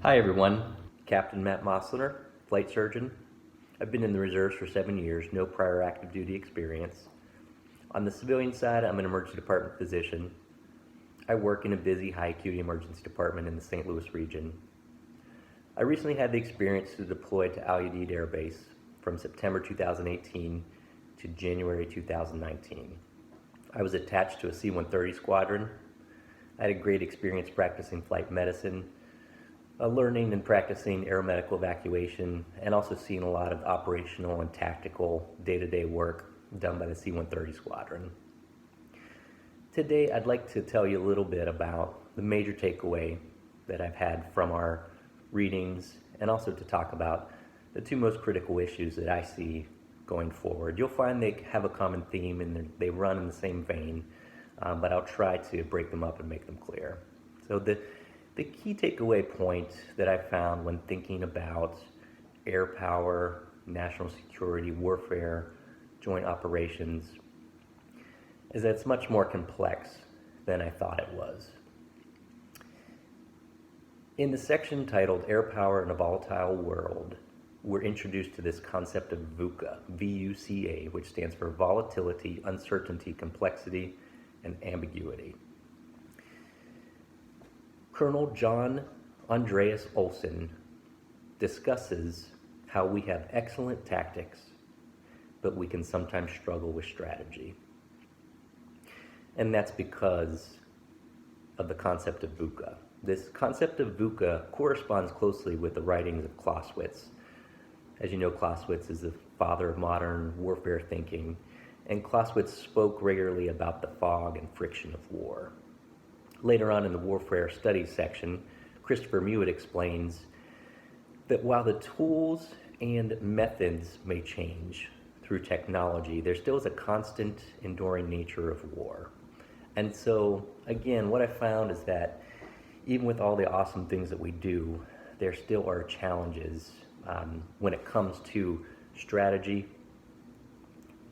Hi everyone, Captain Matt Mossler, flight surgeon. I've been in the reserves for 7 years, no prior active duty experience. On the civilian side, I'm an emergency department physician. I work in a busy high acuity emergency department in the St. Louis region. I recently had the experience to deploy to Al Udeid Air Base from September 2018 to January 2019. I was attached to a C-130 squadron. I had a great experience practicing flight medicine, learning and practicing aeromedical evacuation, and also seeing a lot of operational and tactical day-to-day work done by the C-130 squadron. Today I'd like to tell you a little bit about the major takeaway that I've had from our readings, and also to talk about the two most critical issues that I see going forward. You'll find they have a common theme and they run in the same vein, but I'll try to break them up and make them clear. So the key takeaway point that I found when thinking about air power, national security, warfare, joint operations, is that it's much more complex than I thought it was. In the section titled Air Power in a Volatile World, we're introduced to this concept of VUCA, V-U-C-A, which stands for volatility, uncertainty, complexity, and ambiguity. Colonel John Andreas Olson discusses how we have excellent tactics, but we can sometimes struggle with strategy. And that's because of the concept of VUCA. This concept of VUCA corresponds closely with the writings of Clausewitz. As you know, Clausewitz is the father of modern warfare thinking, and Clausewitz spoke regularly about the fog and friction of war. Later on in the warfare studies section, Christopher Mewett explains that while the tools and methods may change through technology, there still is a constant, enduring nature of war. And so, again, what I found is that even with all the awesome things that we do, there still are challenges when it comes to strategy,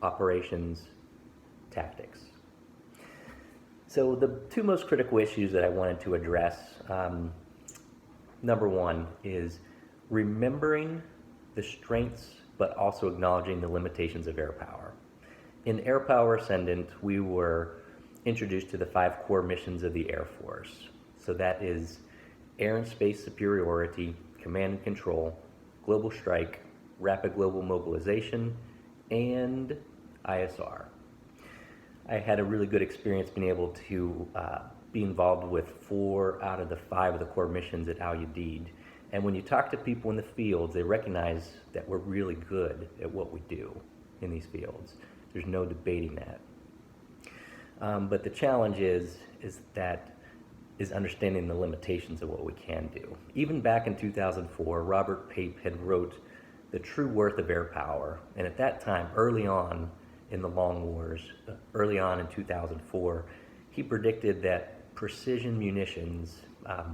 operations, tactics. So the two most critical issues that I wanted to address, number one is remembering the strengths but also acknowledging the limitations of air power. In Air Power Ascendant, we were introduced to the 5 core missions of the Air Force. So that is air and space superiority, command and control, global strike, rapid global mobilization, and ISR. I had a really good experience being able to be involved with 4 out of the 5 of the core missions at Al Udeid. And when you talk to people in the fields, they recognize that we're really good at what we do in these fields. There's no debating that. But the challenge is understanding the limitations of what we can do. Even back in 2004, Robert Pape had wrote The True Worth of Air Power. And at that time, early on in the Long Wars, early on in 2004, he predicted that precision munitions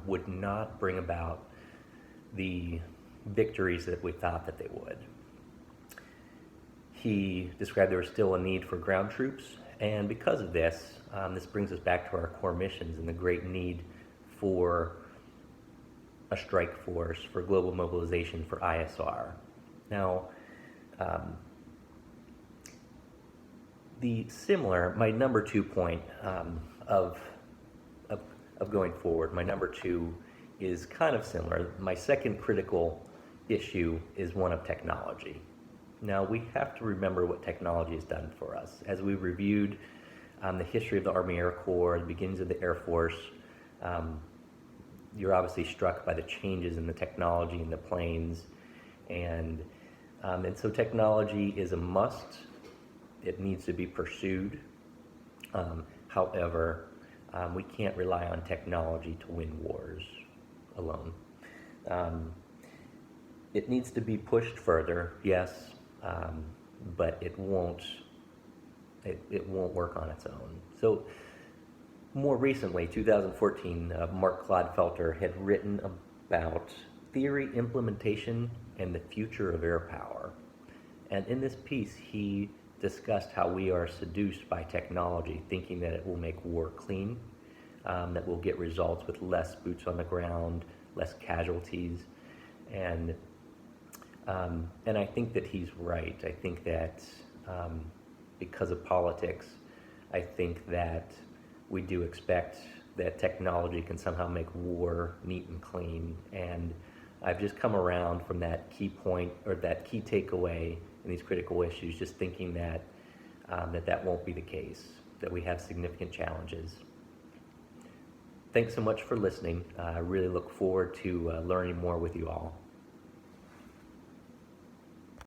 would not bring about the victories that we thought that they would. He described there was still a need for ground troops, and because of this, this brings us back to our core missions and the great need for a strike force, for global mobilization, for ISR. Now, my number 2 point of going forward, my number 2 is kind of similar. My second critical issue is one of technology. Now, we have to remember what technology has done for us. As we reviewed the history of the Army Air Corps, the beginnings of the Air Force, you're obviously struck by the changes in the technology in the planes. And so technology is a must. It needs to be pursued. However, we can't rely on technology to win wars alone. It needs to be pushed further, yes, but it won't work on its own. So more recently, 2014, Mark Clodfelter had written about theory, implementation, and the future of air power. And in this piece, he discussed how we are seduced by technology, thinking that it will make war clean, that we'll get results with less boots on the ground, less casualties, and I think that he's right. I think that because of politics, I think that we do expect that technology can somehow make war neat and clean, and I've just come around from that key point, or that key takeaway in these critical issues, just thinking that that won't be the case, that we have significant challenges. Thanks so much for listening. I really look forward to learning more with you all.